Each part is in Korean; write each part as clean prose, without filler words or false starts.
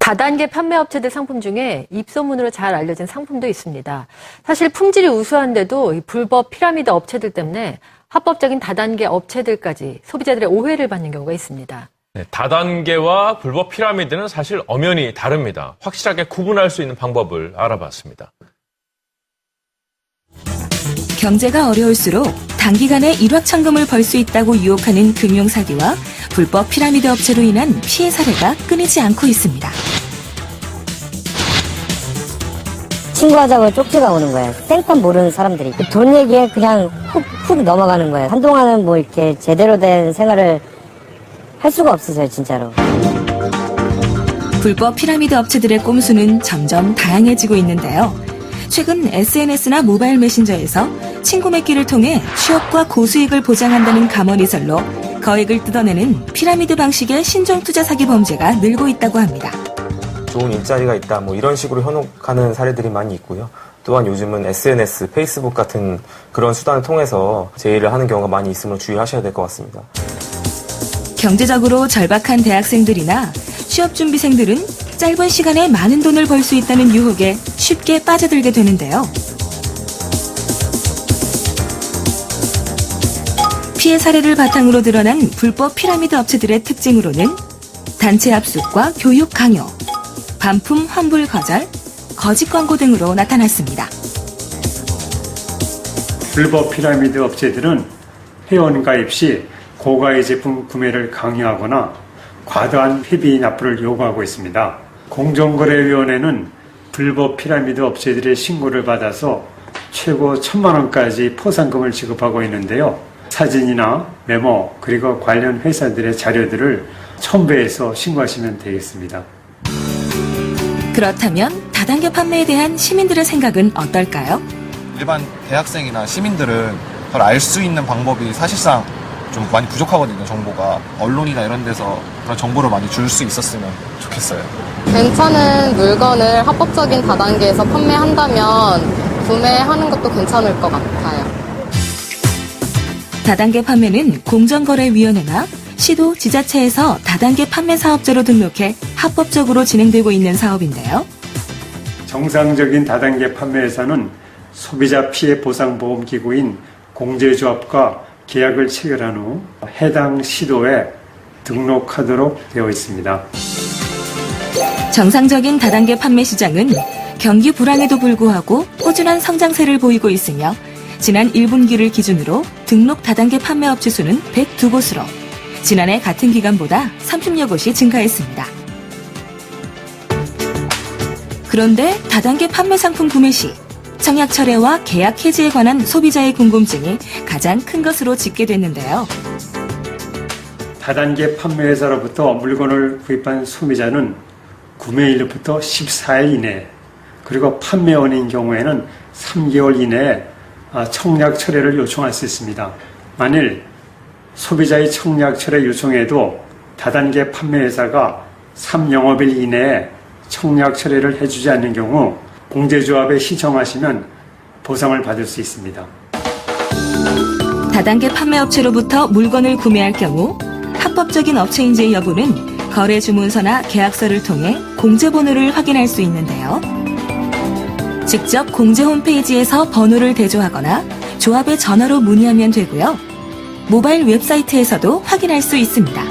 다단계 판매업체들 상품 중에 입소문으로 잘 알려진 상품도 있습니다. 사실 품질이 우수한데도 이 불법 피라미드 업체들 때문에 합법적인 다단계 업체들까지 소비자들의 오해를 받는 경우가 있습니다. 네, 다단계와 불법 피라미드는 사실 엄연히 다릅니다. 확실하게 구분할 수 있는 방법을 알아봤습니다. 경제가 어려울수록 단기간에 일확천금을 벌 수 있다고 유혹하는 금융사기와 불법 피라미드 업체로 인한 피해 사례가 끊이지 않고 있습니다. 친구하자고 쪽지가 오는 거예요. 생판 모르는 사람들이. 돈 얘기에 그냥 훅 넘어가는 거예요. 한동안은 뭐 이렇게 제대로 된 생활을 할 수가 없었어요, 진짜로. 불법 피라미드 업체들의 꼼수는 점점 다양해지고 있는데요. 최근 SNS나 모바일 메신저에서 친구 맺기를 통해 취업과 고수익을 보장한다는 감언이설로 거액을 뜯어내는 피라미드 방식의 신종 투자 사기 범죄가 늘고 있다고 합니다. 좋은 일자리가 있다, 뭐 이런 식으로 현혹하는 사례들이 많이 있고요. 또한 요즘은 SNS, 페이스북 같은 그런 수단을 통해서 제의를 하는 경우가 많이 있으므로 주의하셔야 될 것 같습니다. 경제적으로 절박한 대학생들이나 취업준비생들은 짧은 시간에 많은 돈을 벌 수 있다는 유혹에 쉽게 빠져들게 되는데요. 피해 사례를 바탕으로 드러난 불법 피라미드 업체들의 특징으로는 단체 합숙과 교육 강요, 반품 환불 거절, 거짓 광고 등으로 나타났습니다. 불법 피라미드 업체들은 회원 가입 시 고가의 제품 구매를 강요하거나 과도한 회비 납부를 요구하고 있습니다. 공정거래위원회는 불법 피라미드 업체들의 신고를 받아서 최고 1,000만 원까지 포상금을 지급하고 있는데요. 사진이나 메모 그리고 관련 회사들의 자료들을 첨부해서 신고하시면 되겠습니다. 그렇다면 다단계 판매에 대한 시민들의 생각은 어떨까요? 일반 대학생이나 시민들은 그걸 알 수 있는 방법이 사실상 좀 많이 부족하거든요, 정보가. 언론이나 이런 데서 그런 정보를 많이 줄 수 있었으면 좋겠어요. 괜찮은 물건을 합법적인 다단계에서 판매한다면 구매하는 것도 괜찮을 것 같아요. 다단계 판매는 공정거래위원회나 시도, 지자체에서 다단계 판매 사업자로 등록해 합법적으로 진행되고 있는 사업인데요. 정상적인 다단계 판매회사는 소비자 피해 보상 보험 기구인 공제조합과 계약을 체결한 후 해당 시도에 등록하도록 되어 있습니다. 정상적인 다단계 판매 시장은 경기 불황에도 불구하고 꾸준한 성장세를 보이고 있으며 지난 1분기를 기준으로 등록 다단계 판매 업체 수는 102곳으로 지난해 같은 기간보다 30여 곳이 증가했습니다. 그런데 다단계 판매 상품 구매 시 청약 철회와 계약 해지에 관한 소비자의 궁금증이 가장 큰 것으로 집계됐는데요. 다단계 판매회사로부터 물건을 구입한 소비자는 구매일로부터 14일 이내, 그리고 판매원인 경우에는 3개월 이내에 청약 철회를 요청할 수 있습니다. 만일 소비자의 청약 철회 요청에도 다단계 판매회사가 3영업일 이내에 청약 철회를 해주지 않는 경우 공제조합에 신청하시면 보상을 받을 수 있습니다. 다단계 판매업체로부터 물건을 구매할 경우 합법적인 업체인지 여부는 거래 주문서나 계약서를 통해 공제번호를 확인할 수 있는데요. 직접 공제 홈페이지에서 번호를 대조하거나 조합에 전화로 문의하면 되고요. 모바일 웹사이트에서도 확인할 수 있습니다.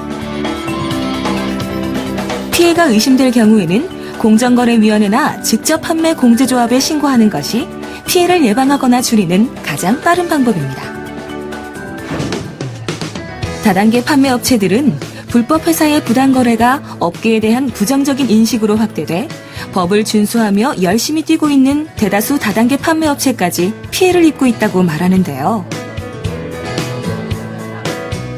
피해가 의심될 경우에는 공정거래위원회나 직접 판매 공제조합에 신고하는 것이 피해를 예방하거나 줄이는 가장 빠른 방법입니다. 다단계 판매업체들은 불법 회사의 부당거래가 업계에 대한 부정적인 인식으로 확대돼 법을 준수하며 열심히 뛰고 있는 대다수 다단계 판매업체까지 피해를 입고 있다고 말하는데요.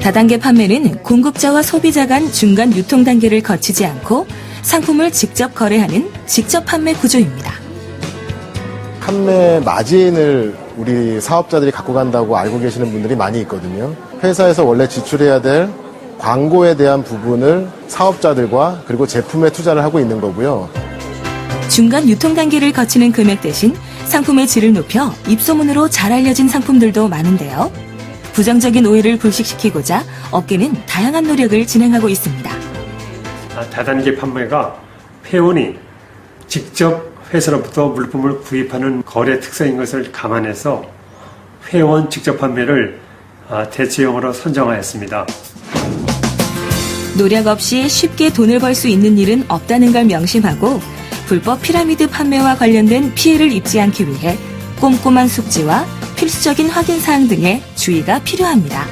다단계 판매는 공급자와 소비자 간 중간 유통 단계를 거치지 않고 상품을 직접 거래하는 직접 판매 구조입니다. 판매 마진을 우리 사업자들이 갖고 간다고 알고 계시는 분들이 많이 있거든요. 회사에서 원래 지출해야 될 광고에 대한 부분을 사업자들과 그리고 제품에 투자를 하고 있는 거고요. 중간 유통 단계를 거치는 금액 대신 상품의 질을 높여 입소문으로 잘 알려진 상품들도 많은데요. 부정적인 오해를 불식시키고자 업계는 다양한 노력을 진행하고 있습니다. 다단계 판매가 회원이 직접 회사로부터 물품을 구입하는 거래 특성인 것을 감안해서 회원 직접 판매를 대체형으로 선정하였습니다. 노력 없이 쉽게 돈을 벌 수 있는 일은 없다는 걸 명심하고 불법 피라미드 판매와 관련된 피해를 입지 않기 위해 꼼꼼한 숙지와 필수적인 확인 사항 등에 주의가 필요합니다.